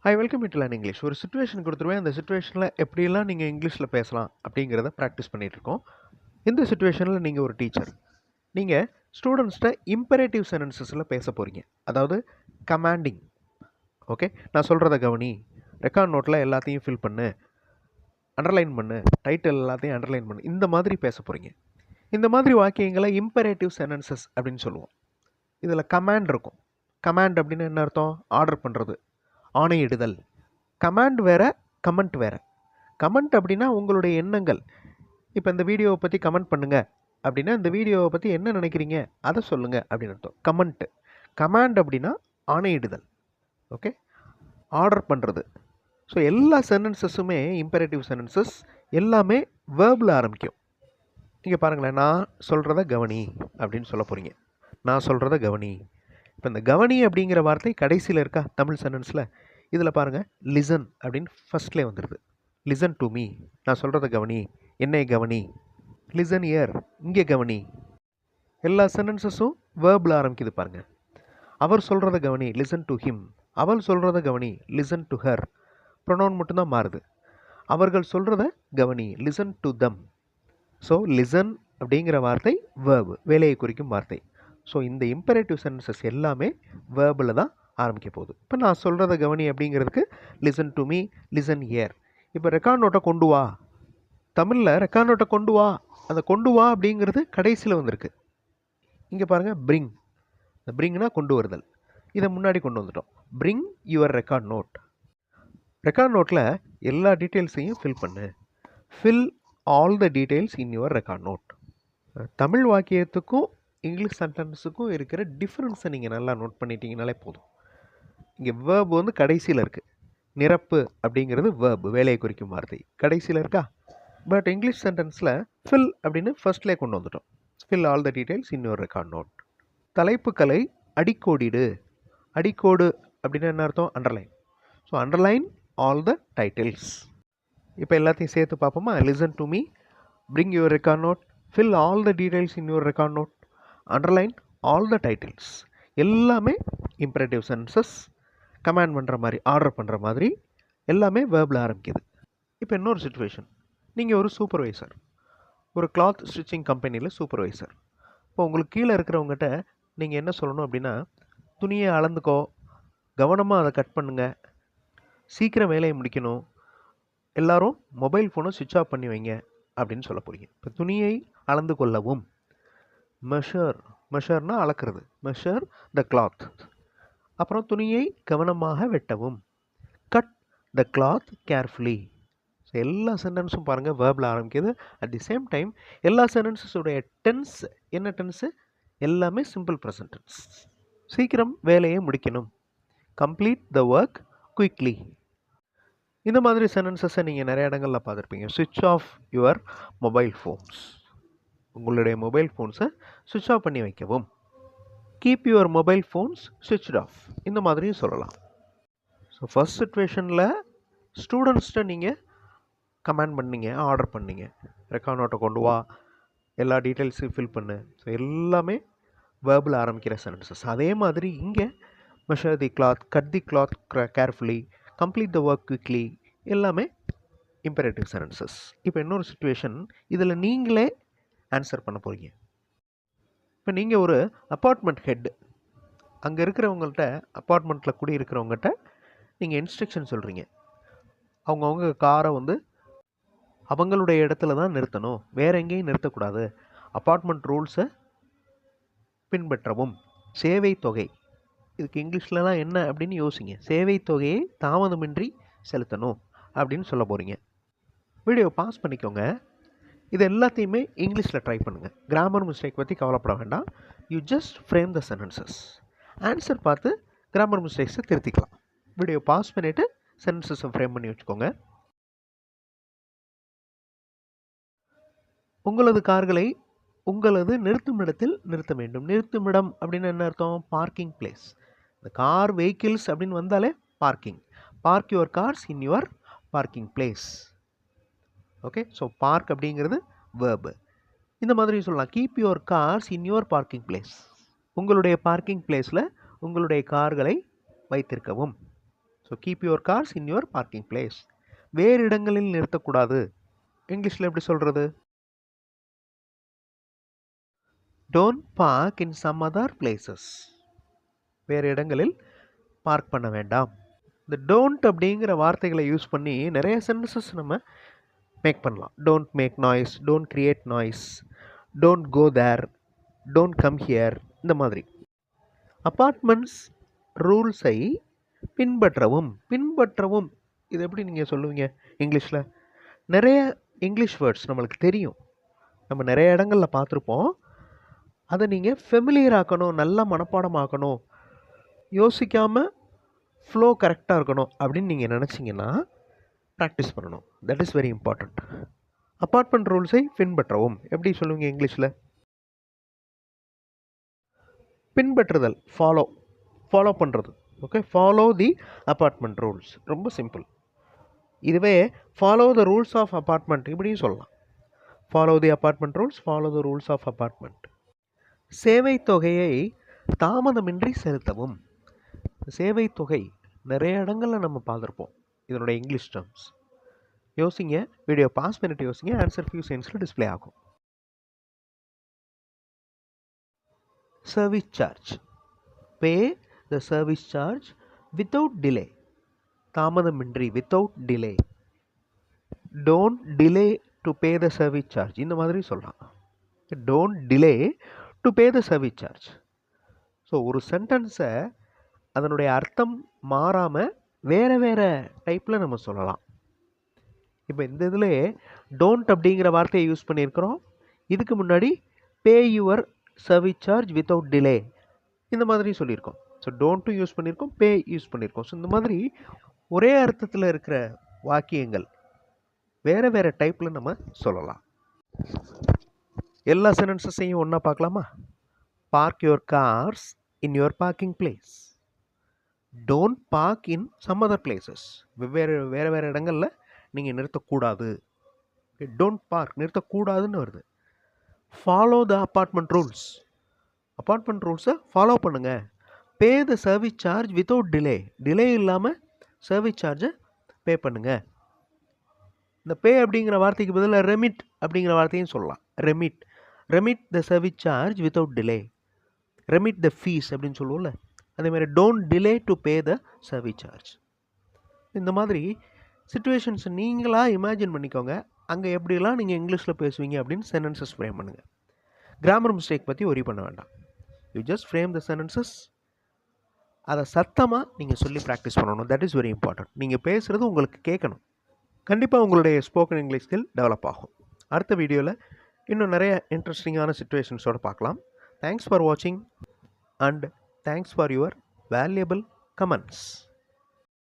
Hi welcome to learn English. ஒரு situation கொடுத்துருவேன். அந்த சிச்சுவேஷனில் எப்படியெல்லாம் நீங்கள் இங்கிலீஷில் பேசலாம் அப்படிங்கிறத ப்ராக்டிஸ் பண்ணிகிட்ருக்கோம். இந்த சிச்சுவேஷனில் நீங்கள் ஒரு டீச்சர். நீங்கள் ஸ்டூடெண்ட்ஸ்கிட்ட இம்பரேட்டிவ் சென்டென்சஸில் பேச போகிறீங்க. அதாவது கமாண்டிங். ஓகே, நான் சொல்கிறத கவனி, ரெக்கார்ட் நோட்டில் எல்லாத்தையும் ஃபில் பண்ணு, அண்டர்லைன் பண்ணு, டைட்டில் எல்லாத்தையும் அண்டர்லைன் பண்ணு, இந்த மாதிரி பேச போகிறீங்க. இந்த மாதிரி வாக்கியங்களை இம்பரேட்டிவ் சென்டென்சஸ் அப்படின்னு சொல்லுவோம். இதில் கமாண்ட் இருக்கும். கமாண்ட் அப்படின்னு என்ன அர்த்தம்? ஆர்டர் பண்ணுறது, ஆணையிடுதல். கமாண்ட் வேறு, கமெண்ட் வேறு. கமெண்ட் அப்படின்னா உங்களுடைய எண்ணங்கள். இப்போ இந்த வீடியோவை பற்றி கமெண்ட் பண்ணுங்கள் அப்படின்னா இந்த வீடியோவை பற்றி என்ன நினைக்கிறீங்க அதை சொல்லுங்கள் அப்படின்னு அர்த்தம். கமெண்ட்டு. கமாண்ட் அப்படின்னா ஆணையிடுதல். ஓகே, ஆர்டர் பண்ணுறது. ஸோ எல்லா சென்டென்சஸுமே இம்பரேட்டிவ் சென்டென்சஸ் எல்லாமே வேர்பில் ஆரம்பிக்கும். நீங்கள் பாருங்களேன், நான் சொல்கிறத கவனி அப்படின்னு சொல்ல போகிறீங்க. நான் சொல்கிறத கவனி. இப்போ இந்த கவனி அப்படிங்கிற வார்த்தை கடைசியில் இருக்கா தமிழ் சென்டென்ஸில்? இதில் பாருங்கள், லிசன் அப்படின்னு ஃபஸ்ட்லேயே வந்துடுது. லிசன் டு மீ, நான் சொல்கிறத கவனி, என்னை கவனி. லிசன் இயர், இங்கே கவனி. எல்லா சென்டென்சஸும் வேர்பில் ஆரம்பிக்குது பாருங்கள். அவர் சொல்கிறத கவனி, லிசன் டு ஹிம். அவள் சொல்கிறத கவனி, லிசன் டு ஹர். ப்ரொனவுன் மட்டும்தான் மாறுது. அவர்கள் சொல்கிறத கவனி, listen to them. So listen அப்படிங்கிற வார்த்தை வேர்பு, வேலையை குறிக்கும் வார்த்தை. ஸோ இந்த இம்பரேட்டிவ் சென்டென்சஸ் எல்லாமே வேர்பில் தான் ஆரம்பிக்க போகுது. இப்போ நான் சொல்கிறத கவனி அப்படிங்கிறதுக்கு listen to me, listen year. இப்போ ரெக்கார்ட் நோட்டை கொண்டு வா, தமிழில் ரெக்கார்ட் நோட்டை கொண்டு வா, அந்த கொண்டு வா அப்படிங்கிறது கடைசியில் வந்திருக்கு. இங்கே பாருங்கள், பிரிங். இந்த பிரிங்னா கொண்டு வருதல். இதை முன்னாடி கொண்டு வந்துட்டோம். Bring your record note. Record நோட்டில் எல்லா டீட்டெயில்ஸையும் ஃபில் பண்ணு. Fill all the details in your record note. Tamil வாக்கியத்துக்கும் இங்கிலீஷ் சென்டென்ஸுக்கும் இருக்கிற டிஃப்ரென்ஸை நீங்கள் நல்லா நோட் பண்ணிட்டீங்கனாலே போதும். இங்கே வேர்பு வந்து கடைசியில் இருக்குது. நிரப்பு அப்படிங்கிறது வேர்பு, வேலையை குறிக்கும் வார்த்தை, கடைசியில் இருக்கா. பட் இங்கிலீஷ் சென்டென்ஸில் ஃபில் அப்படின்னு ஃபர்ஸ்ட்லேயே கொண்டு வந்துட்டோம். Fill all the details in your record note. தலைப்புக்களை அடிக்கோடிடு. அடிக்கோடு அப்படின்னு என்ன அர்த்தம்? Underline. So underline all the titles. இப்போ எல்லாத்தையும் சேர்த்து பார்ப்போமா? Listen to me, bring your record note, fill all the details in your record note, underline all the titles. எல்லாமே இம்பரேட்டிவ் சென்டென்சஸ். கமாண்ட் பண்ணுற மாதிரி, ஆர்டர் பண்ணுற மாதிரி எல்லாமே வேர்பில் ஆரம்பிக்குது. இப்போ இன்னொரு சிச்சுவேஷன். நீங்கள் ஒரு சூப்பர்வைசர், ஒரு கிளாத் ஸ்டிச்சிங் கம்பெனியில் சூப்பர்வைசர். இப்போ உங்களுக்கு கீழே இருக்கிறவங்ககிட்ட நீங்கள் என்ன சொல்லணும் அப்படின்னா, துணியை அளந்துக்கோ, கவனமாக அதை கட் பண்ணுங்க, சீக்கிரம் வேலையை முடிக்கணும், எல்லாரும் மொபைல் ஃபோனை சுவிட்ச் ஆஃப் பண்ணி வைங்க அப்படின்னு சொல்ல போகிறீங்க. இப்போ துணியை அளந்து கொள்ளவும். மெஷர், மெஷர்னா அளக்கிறது, மெஷர் த கிளாத். அப்புறம் துணியை கவனமாக வெட்டவும். Cut the cloth carefully. So எல்லா சென்டென்ஸும் பாருங்கள் வேர்பில் ஆரம்பிக்குது. அட் தி சேம் டைம் எல்லா சென்டென்ஸஸுடைய டென்ஸ் என்ன டென்ஸு? எல்லாமே சிம்பிள் ப்ரெசன்ட் டென்ஸ். சீக்கிரம் வேலையை முடிக்கணும், கம்ப்ளீட் த ஒர்க் குயிக்லி. இந்த மாதிரி சென்டென்சஸை நீங்கள் நிறைய இடங்களில் பார்த்துருப்பீங்க. சுவிட்ச் ஆஃப் யுவர் மொபைல் ஃபோன்ஸ். உங்களுடைய மொபைல் ஃபோன்ஸை சுவிட்ச் ஆஃப் பண்ணி வைக்கவும். Keep your mobile phones switched off. இந்த மாதிரியும் சொல்லலாம். ஸோ ஃபர்ஸ்ட் சிச்சுவேஷனில் ஸ்டூடெண்ட்ஸ்கிட்ட நீங்கள் கமாண்ட் பண்ணீங்க, ஆர்டர் பண்ணீங்க, ரெக்கார்ட் நோட்டை கொண்டு வா, எல்லா டீட்டெயில்ஸையும் ஃபில் பண்ணு. ஸோ எல்லாமே வேர்பில் ஆரம்பிக்கிற சென்டென்சஸ். அதே மாதிரி இங்கே measure the cloth, cut the cloth carefully, complete the work quickly, எல்லாமே இம்பரேட்டிவ் சென்டென்சஸ். இப்போ இன்னொரு சிச்சுவேஷன், இதில் நீங்களே ஆன்சர் பண்ண போகிறீங்க. இப்போ நீங்கள் ஒரு அப்பார்ட்மெண்ட் ஹெட். அங்கே இருக்கிறவங்கள்ட்ட, அப்பார்ட்மெண்ட்டில் குடி இருக்கிறவங்ககிட்ட நீங்கள் இன்ஸ்ட்ரக்ஷன் சொல்கிறீங்க. அவங்கவுங்க காரை வந்து அவங்களுடைய இடத்துல தான் நிறுத்தணும், வேறு எங்கேயும் நிறுத்தக்கூடாது, அப்பார்ட்மெண்ட் ரூல்ஸை பின்பற்றவும். சேவை தொகை, இதுக்கு இங்கிலீஷ்லலாம் என்ன அப்படின்னு யோசிங்க. சேவை தொகையை தாமதமின்றி செலுத்தணும் அப்படின்னு சொல்ல போகிறீங்க. வீடியோ பாஸ் பண்ணிக்கோங்க. இது எல்லாத்தையுமே இங்கிலீஷில் ட்ரை பண்ணுங்கள். கிராமர் மிஸ்டேக் பற்றி கவலைப்பட வேண்டாம். You just frame the sentences. Answer பார்த்து கிராமர் மிஸ்டேக்ஸை திருத்திக்கலாம். வீடியோ பாஸ் பண்ணிவிட்டு சென்டென்சஸை ஃப்ரேம் பண்ணி வச்சுக்கோங்க. உங்களது கார்களை உங்களது நிறுத்தும் இடத்தில் நிறுத்த வேண்டும். நிறுத்துமிடம் அப்படின்னு என்ன அர்த்தம்? Parking place. இந்த கார் வெஹிக்கிள்ஸ் அப்படின்னு வந்தாலே parking. Park your cars in your parking place. Okay, so park அப்படிங்கிறது வேர்பு. இந்த மாதிரி சொல்லலாம். Keep your cars in your parking place. உங்களுடைய பார்க்கிங் பிளேஸில் உங்களுடைய கார்களை வைத்திருக்கவும். So so keep your cars in your parking place. வேறு இடங்களில் நிறுத்தக்கூடாது. இங்கிலீஷில் எப்படி சொல்கிறது? Don't park in some other places. வேறு இடங்களில் பார்க் பண்ண வேண்டாம். இந்த டோன்ட் அப்படிங்கிற வார்த்தைகளை யூஸ் பண்ணி நிறைய சென்டென்சஸ் நம்ம மேக் பண்ணலாம். Don't make noise, don't create noise, don't go there, don't come here, இந்த மாதிரி. அப்பார்ட்மெண்ட்ஸ் ரூல்ஸை பின்பற்றவும். பின்பற்றவும் இது எப்படி நீங்கள் சொல்லுவீங்க இங்கிலீஷில்? நிறைய இங்கிலீஷ் வேர்ட்ஸ் நம்மளுக்கு தெரியும், நம்ம நிறைய இடங்களில் பார்த்துருப்போம். அதை நீங்கள் ஃபெமிலியர் ஆக்கணும், நல்லா மனப்பாடம் ஆக்கணும், யோசிக்காமல் ஃப்ளோ கரெக்டாக இருக்கணும் அப்படின்னு நீங்கள் நினச்சிங்கன்னா ப்ராக்டிஸ் பண்ணணும். That is very important. Apartment ரூல்ஸை பின்பற்றவும் எப்படி சொல்லுவீங்க இங்கிலீஷில்? பின்பற்றுதல், ஃபாலோ பண்ணுறது. Okay, follow the apartment rules, ரொம்ப சிம்பிள். இதுவே follow the rules of apartment இப்படியும் சொல்லலாம். Follow the apartment rules, follow the rules of apartment. சேவை தொகையை தாமதமின்றி செலுத்தவும். சேவை தொகை நிறைய இடங்களில் நம்ம பார்த்துருப்போம். இதனுடைய இங்கிலீஷ் டேர்ம்ஸ் யோசிங்க, வீடியோ பாஸ் பண்ணிட்டு யோசிங்க, ஆன்சர் ஃபியூ செகண்ட்ஸில் டிஸ்பிளே ஆகும். Service charge. Pay the service charge without delay. தாமதமின்றி, without delay. Don't delay to pay the service charge, இந்த மாதிரி சொல்லலாம். Don't delay to pay the service charge. So ஒரு சென்டென்ஸை அதனுடைய அர்த்தம் மாறாமல் வேறு வேறு டைப்பில் நம்ம சொல்லலாம். இப்போ இந்த இதில் டோன்ட் அப்படிங்கிற வார்த்தையை யூஸ் பண்ணியிருக்கிறோம். இதுக்கு முன்னாடி பே your service charge without delay இந்த மாதிரி சொல்லியிருக்கோம். ஸோ டோன்ட்டும் யூஸ் பண்ணியிருக்கோம், பே யூஸ் பண்ணியிருக்கோம். ஸோ இந்த மாதிரி ஒரே அர்த்தத்தில் இருக்கிற வாக்கியங்கள் வேறு வேறு டைப்பில் நம்ம சொல்லலாம். எல்லா சென்டென்சஸையும் ஒன்றா பார்க்கலாமா? Park your cars in your parking place. Don't park in some other places. வேறு வேறு இடங்களில் நீங்கள் நிறுத்தக்கூடாது. டோன்ட் பார்க், நிறுத்தக்கூடாதுன்னு வருது. Follow the apartment rules. Apartment ரூல்ஸை ஃபாலோ பண்ணுங்கள். Pay the service charge without delay. Delay இல்லாமல் சர்வீஸ் சார்ஜை பே பண்ணுங்கள். இந்த பே அப்படிங்கிற வார்த்தைக்கு பதிலாக ரெமிட் அப்படிங்கிற வார்த்தையும் சொல்லலாம். ரெமிட் த service charge without delay. Remit த ஃபீஸ் அப்படின்னு சொல்லுவோம்ல, அதேமாதிரி don't delay to pay the service charge. இந்த மாதிரி சிச்சுவேஷன்ஸ் நீங்களாக இமேஜின் பண்ணிக்கோங்க. அங்கே எப்படிலாம் நீங்கள் இங்கிலீஷில் பேசுவீங்க அப்படின்னு சென்டென்சஸ் ஃப்ரேம் பண்ணுங்கள். கிராமர் மிஸ்டேக் பற்றி ஒரி பண்ண வேண்டாம். You just frame the sentences. அதை சத்தமாக நீங்கள் சொல்லி ப்ராக்டிஸ் பண்ணணும். That is very important. நீங்கள் பேசுகிறது உங்களுக்கு கேட்கணும். கண்டிப்பாக உங்களுடைய ஸ்போக்கன் இங்கிலீஷ் ஸ்கில் டெவலப் ஆகும். அடுத்த வீடியோவில் இன்னும் நிறைய இன்ட்ரெஸ்டிங்கான சிச்சுவேஷன்ஸோடு பார்க்கலாம். தேங்க்ஸ் ஃபார் வாட்சிங் and thanks for your valuable comments.